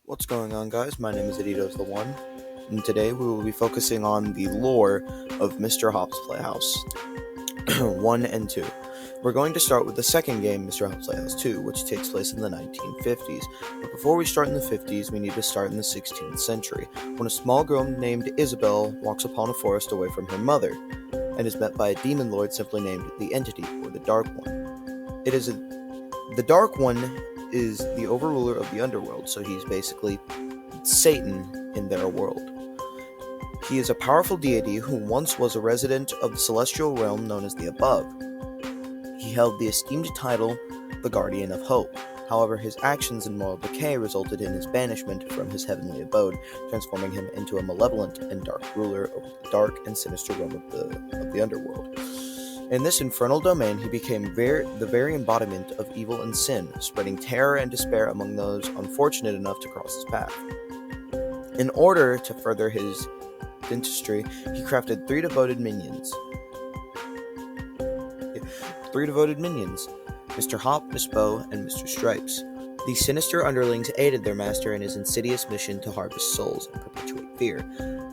What's going on, guys? My name is Aditos the One, and today we will be focusing on the lore of Mr. Hop's Playhouse 1 and 2. We're going to start with the second game, Mr. Hop's Playhouse 2, which takes place in the 1950s. But before we start in the 50s, we need to start in the 16th century, when a small girl named Isabel walks upon a forest away from her mother, and is met by a demon lord simply named the Entity, or the Dark One. The Dark One is the overruler of the underworld, so he's basically Satan in their world. He is a powerful deity who once was a resident of the celestial realm known as the Above. He held the esteemed title, the Guardian of Hope. However, his actions and moral decay resulted in his banishment from his heavenly abode, transforming him into a malevolent and dark ruler over the dark and sinister realm of the underworld. In this infernal domain, he became the very embodiment of evil and sin, spreading terror and despair among those unfortunate enough to cross his path. In order to further his dentistry, he crafted three devoted minions, Mr. Hop, Miss Bow, and Mr. Stripes. These sinister underlings aided their master in his insidious mission to harvest souls and perpetuate fear,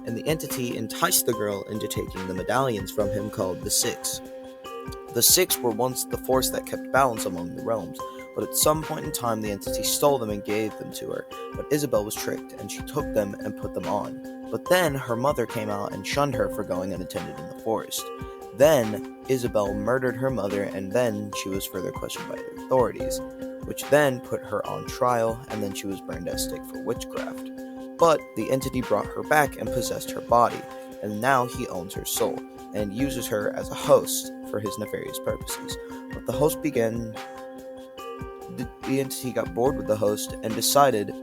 and the entity enticed the girl into taking the medallions from him called the Six. The Six were once the force that kept balance among the realms, but at some point in time the entity stole them and gave them to her, but Isabel was tricked, and she took them and put them on. But then her mother came out and shunned her for going unattended in the forest. Then Isabel murdered her mother, and then she was further questioned by the authorities, which then put her on trial, and then she was burned at stake for witchcraft. But the entity brought her back and possessed her body, and now he owns her soul, and uses her as a host for his nefarious purposes. But the entity got bored with the host and decided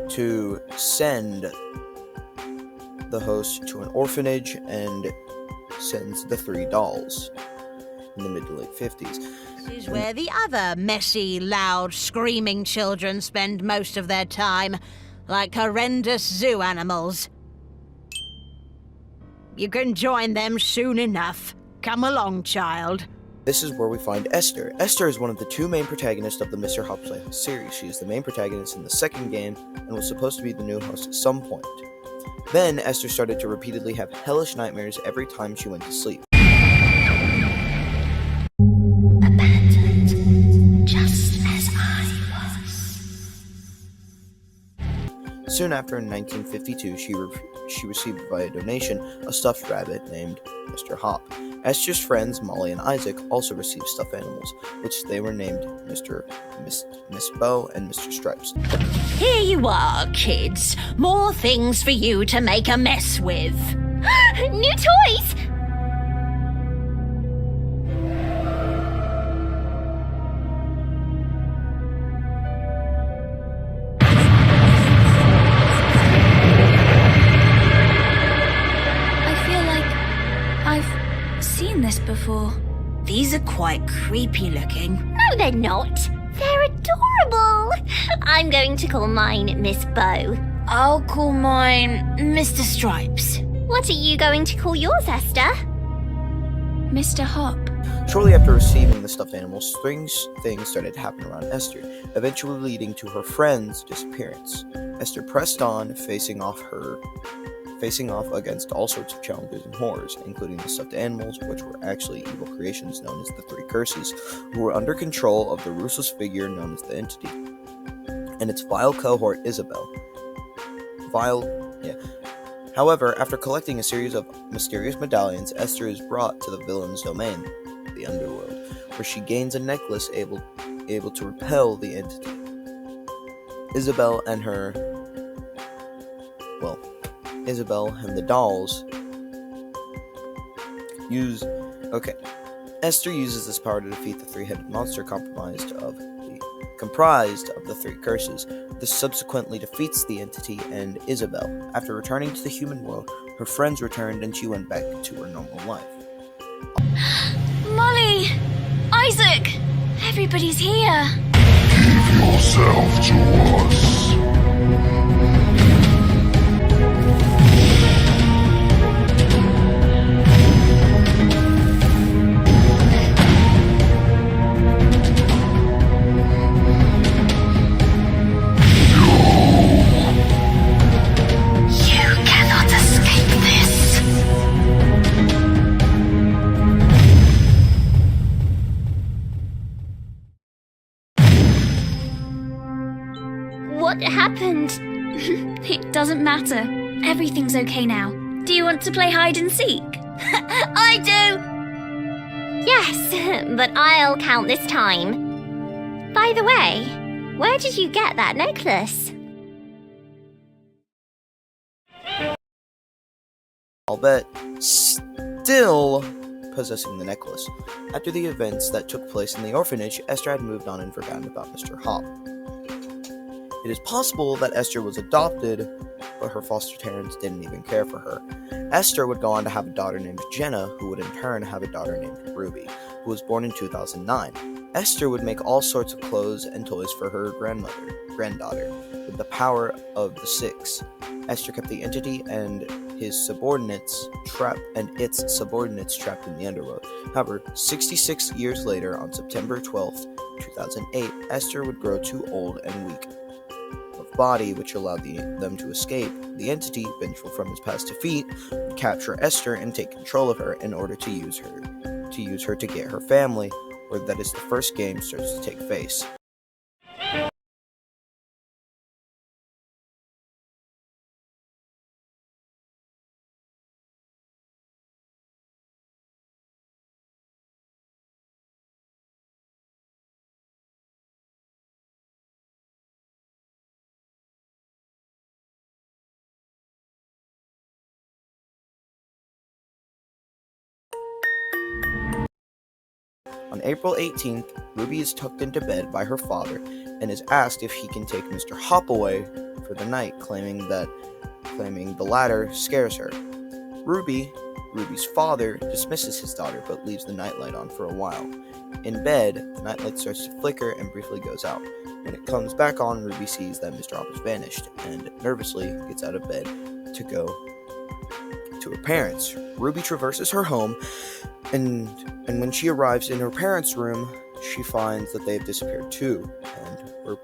to send the host to an orphanage and sends the three dolls in the mid to late 50s. This is where the other messy, loud, screaming children spend most of their time, like horrendous zoo animals. You can join them soon enough. Come along, child. This is where we find Esther. Esther is one of the two main protagonists of the Mr. Hop's Playhouse series. She is the main protagonist in the second game and was supposed to be the new host at some point. Then Esther started to repeatedly have hellish nightmares every time she went to sleep. Abandoned, just as I was. Soon after, in 1952, she received via donation a stuffed rabbit named Mr. Hop. Esther's friends, Molly and Isaac, also received stuffed animals, which they were named Miss Bow and Mr. Stripes. Here you are, kids. More things for you to make a mess with. New toys! This before. These are quite creepy looking. No, they're not. They're adorable. I'm going to call mine Miss Bow. I'll call mine Mr. Stripes. What are you going to call yours, Esther? Mr. Hop. Shortly after receiving the stuffed animals, strange things started to happen around Esther, eventually leading to her friend's disappearance. Esther pressed on, facing off against all sorts of challenges and horrors, including the stuffed animals, which were actually evil creations known as the Three Curses, who were under control of the ruthless figure known as the Entity, and its vile cohort Isabel. However, after collecting a series of mysterious medallions, Esther is brought to the villain's domain, the underworld, where she gains a necklace able to repel the Entity. Isabel and the dolls Esther uses this power to defeat the three-headed monster comprised of the Three Curses. This subsequently defeats the Entity and Isabel. After returning to the human world, her friends returned and she went back to her normal life. Molly! Isaac! Everybody's here! Give yourself to us. What happened? It doesn't matter. Everything's okay now. Do you want to play hide and seek? I do! Yes, but I'll count this time. By the way, where did you get that necklace? Albeit still possessing the necklace. After the events that took place in the orphanage, Esther had moved on and forgotten about Mr. Hop. It is possible that Esther was adopted, but her foster parents didn't even care for her. Esther would go on to have a daughter named Jenna, who would in turn have a daughter named Ruby, who was born in 2009. Esther would make all sorts of clothes and toys for her granddaughter, with the power of the Six. Esther kept the entity and its subordinates trapped in the underworld. However, 66 years later, on September 12th, 2008, Esther would grow too old and weak of body, which allowed them to escape. The entity, vengeful from his past defeat, would capture Esther and take control of her in order to use her to get her family, where that is the first game starts to take place. On April 18th, Ruby is tucked into bed by her father and is asked if he can take Mr. Hop away for the night, claiming the latter scares her. Ruby's father, dismisses his daughter but leaves the nightlight on for a while. In bed, the nightlight starts to flicker and briefly goes out. When it comes back on, Ruby sees that Mr. Hop has vanished and nervously gets out of bed to go to her parents. Ruby traverses her home, and when she arrives in her parents' room, she finds that they have disappeared too and were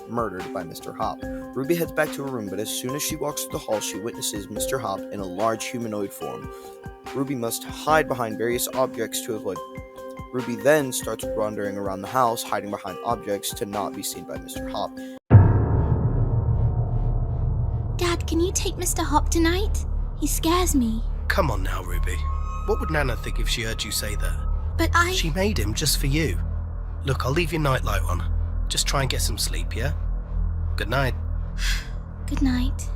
murdered by Mr. Hop. Ruby heads back to her room, but as soon as she walks through the hall, she witnesses Mr. Hop in a large humanoid form. Ruby must hide behind various objects to avoid. Ruby then starts wandering around the house, hiding behind objects to not be seen by Mr. Hop. Dad, can you take Mr. Hop tonight? He scares me. Come on now, Ruby. What would Nana think if she heard you say that? But She made him just for you. Look, I'll leave your nightlight on. Just try and get some sleep, yeah? Good night. Good night.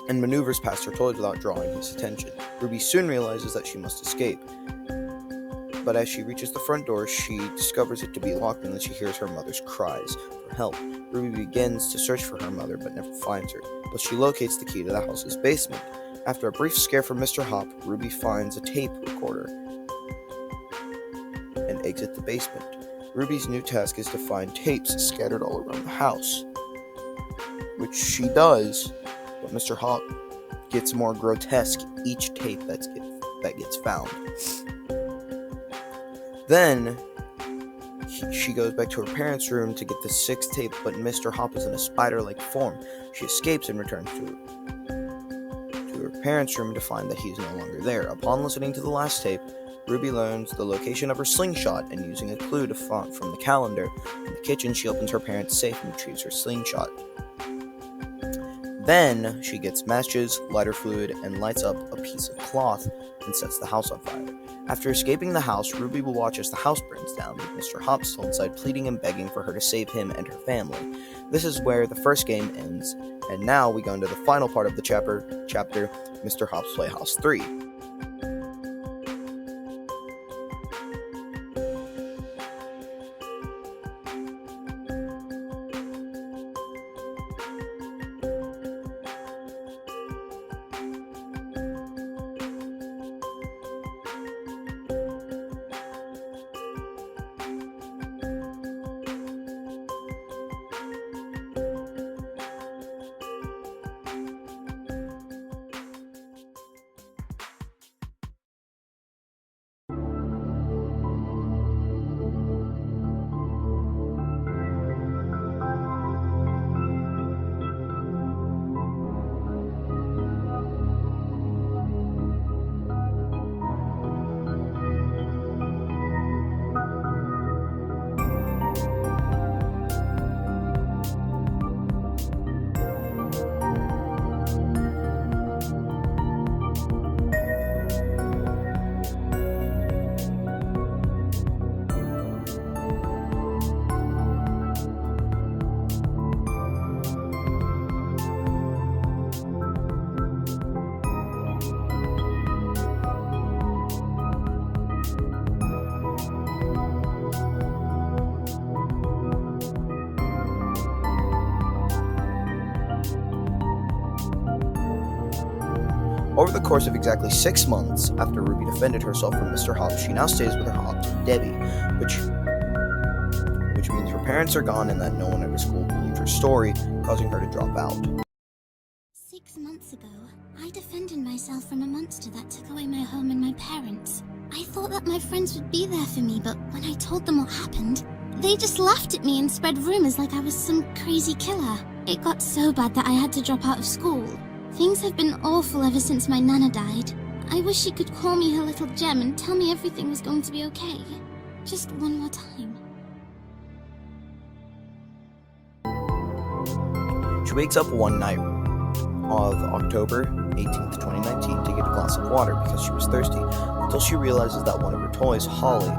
And maneuvers past her toys without drawing his attention. Ruby soon realizes that she must escape. But as she reaches the front door, she discovers it to be locked and then she hears her mother's cries for help. Ruby begins to search for her mother but never finds her, but she locates the key to the house's basement. After a brief scare from Mr. Hop, Ruby finds a tape recorder and exits the basement. Ruby's new task is to find tapes scattered all around the house, which she does, but Mr. Hop gets more grotesque each tape that gets found. Then she goes back to her parents' room to get the sixth tape, but Mr. Hop is in a spider-like form. She escapes and returns to her parents' room to find that he is no longer there. Upon listening to the last tape, Ruby learns the location of her slingshot, and using a clue to from the calendar in the kitchen, she opens her parents' safe and retrieves her slingshot. Then she gets matches, lighter fluid, and lights up a piece of cloth and sets the house on fire. After escaping the house, Ruby will watch as the house burns down, with Mr. Hop still inside pleading and begging for her to save him and her family. This is where the first game ends, and now we go into the final part of the chapter, Mr. Hop's Playhouse 3. Over the course of exactly 6 months after Ruby defended herself from Mr. Hop, she now stays with her aunt, Debbie, which means her parents are gone and that no one at her school believed her story, causing her to drop out. 6 months ago, I defended myself from a monster that took away my home and my parents. I thought that my friends would be there for me, but when I told them what happened, they just laughed at me and spread rumors like I was some crazy killer. It got so bad that I had to drop out of school. Things have been awful ever since my Nana died. I wish she could call me her little gem and tell me everything was going to be okay. Just one more time. She wakes up one night of October 18th, 2019 to get a glass of water because she was thirsty, until she realizes that one of her toys, Holly,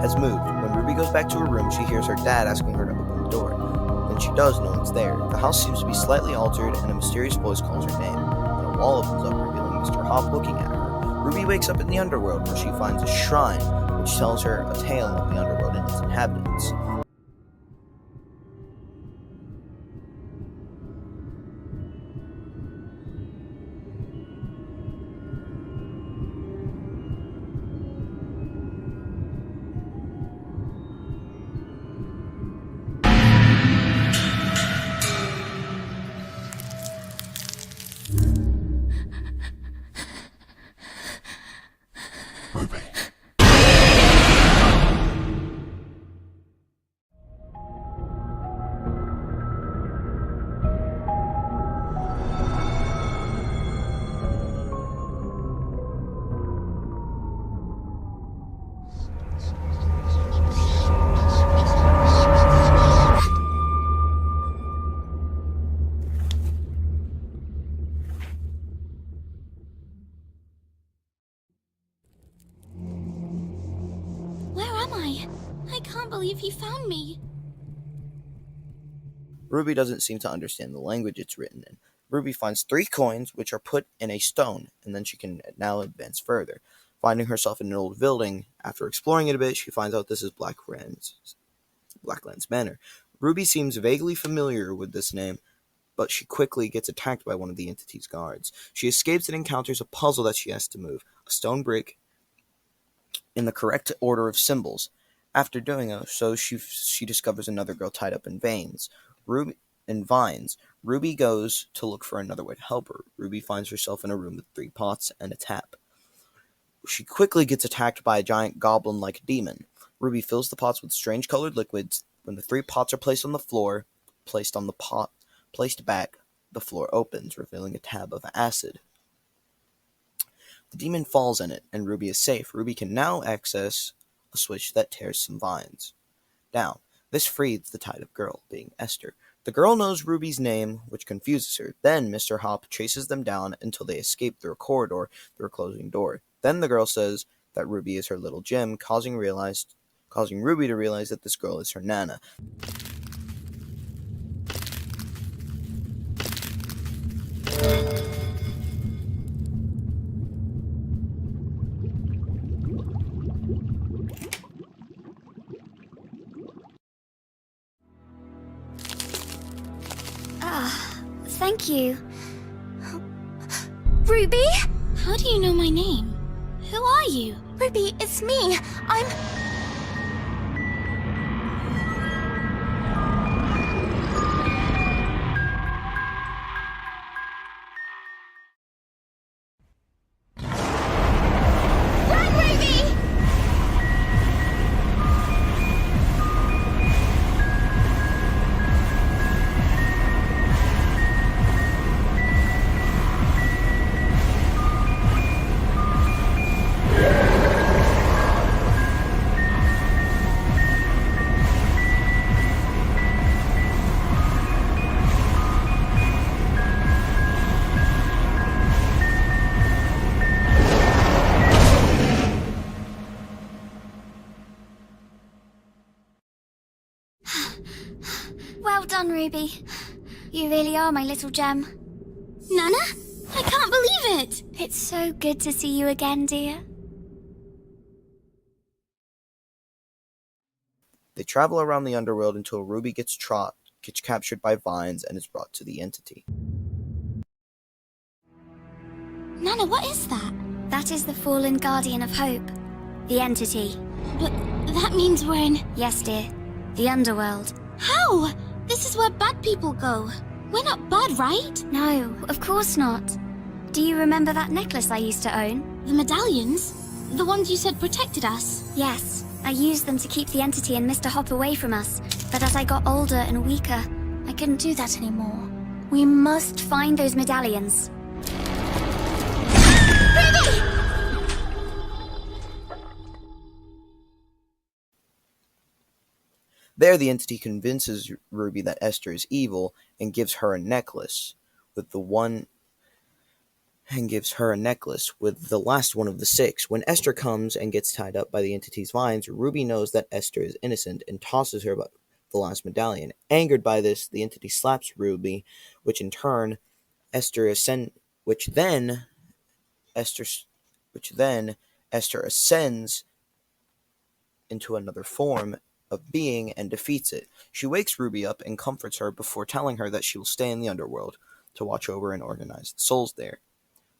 has moved. When Ruby goes back to her room, she hears her dad asking her to open the door. When she does, no one's there. The house seems to be slightly altered, and a mysterious voice calls her name. Then a wall opens up, revealing Mr. Hop looking at her. Ruby wakes up in the underworld, where she finds a shrine, which tells her a tale of the underworld and its inhabitants. Ruby. I can't believe he found me. Ruby doesn't seem to understand the language it's written in. Ruby finds 3 coins, which are put in a stone, and then she can now advance further. Finding herself in an old building, after exploring it a bit, she finds out this is Blackland's Manor. Ruby seems vaguely familiar with this name, but she quickly gets attacked by one of the entity's guards. She escapes and encounters a puzzle that she has to move, a stone brick in the correct order of symbols. After doing so, she discovers another girl tied up in vines. Ruby goes to look for another way to help her. Ruby finds herself in a room with 3 pots and a tap. She quickly gets attacked by a giant goblin-like demon. Ruby fills the pots with strange colored liquids. When the 3 pots are placed back, the floor opens, revealing a tab of acid. The demon falls in it, and Ruby is safe. Ruby can now access a switch that tears some vines down. This frees the tied up girl, being Esther. The girl knows Ruby's name, which confuses her. Then Mr. Hop chases them down until they escape through a corridor through a closing door. Then the girl says that Ruby is her little gem, causing Ruby to realize that this girl is her Nana. Thank you. Ruby? How do you know my name? Who are you? Ruby, it's me. I'm... Run, Ruby! Well done, Ruby. You really are my little gem. Nana? I can't believe it! It's so good to see you again, dear. They travel around the underworld until Ruby gets captured by vines and is brought to the entity. Nana, what is that? That is the fallen guardian of hope. The entity. But that means we're in... Yes, dear. The underworld. How? This is where bad people go. We're not bad, right? No, of course not. Do you remember that necklace I used to own? The medallions? The ones you said protected us? Yes, I used them to keep the entity and Mr. Hop away from us. But as I got older and weaker, I couldn't do that anymore. We must find those medallions. There, the entity convinces Ruby that Esther is evil and gives her a necklace with the last one of the 6. When Esther comes and gets tied up by the entity's vines, Ruby knows that Esther is innocent and tosses her the last medallion. Angered by this, the entity slaps Ruby, which then Esther ascends into another form of being and defeats it. She wakes Ruby up and comforts her before telling her that she will stay in the underworld to watch over and organize the souls there.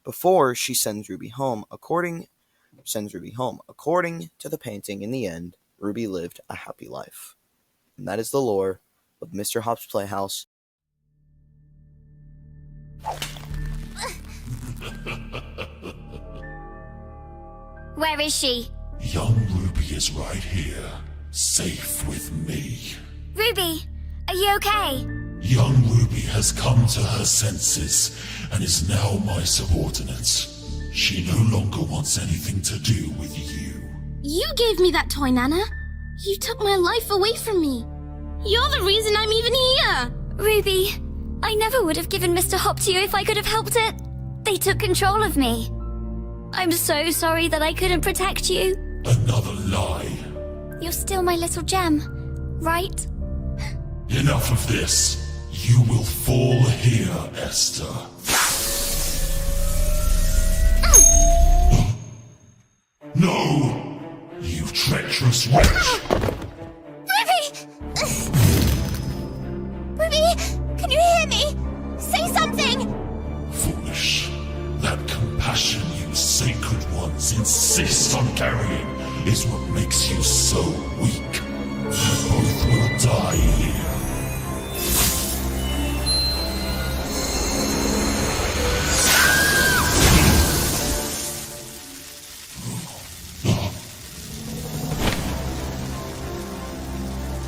Before she sends Ruby home, according to the painting, in the end, Ruby lived a happy life. And that is the lore of Mr. Hop's Playhouse. Where is she? Young Ruby is right here, safe with me. Ruby, are you okay? Young Ruby has come to her senses and is now my subordinate. She no longer wants anything to do with you. You gave me that toy, Nana. You took my life away from me. You're the reason I'm even here. Ruby, I never would have given Mr. Hop to you if I could have helped it. They took control of me. I'm so sorry that I couldn't protect you. Another lie. You're still my little gem, right? Enough of this. You will fall here, Esther. No! You treacherous witch! Ruby! Ruby, can you hear me? Say something! Foolish. That compassion you sacred ones insist on carrying is what makes you so weak. You both will die here.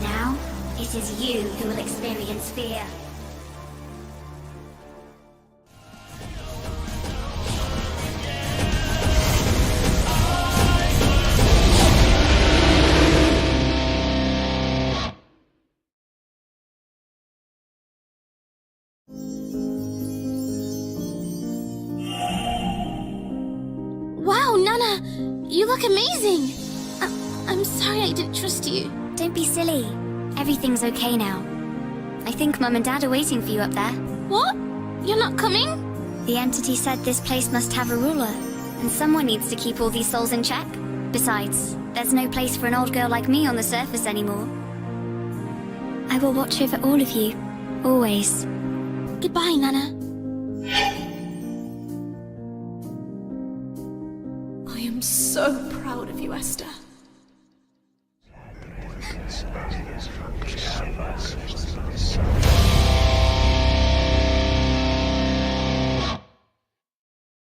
Now, it is you who will experience fear. Wow, Nana, you look amazing. I'm sorry I didn't trust you. Don't be silly. Everything's okay now. I think Mum and Dad are waiting for you up there. What? You're not coming? The entity said this place must have a ruler, and someone needs to keep all these souls in check. Besides, there's no place for an old girl like me on the surface anymore. I will watch over all of you, always. Goodbye, Nana. I am so proud of you, Esther.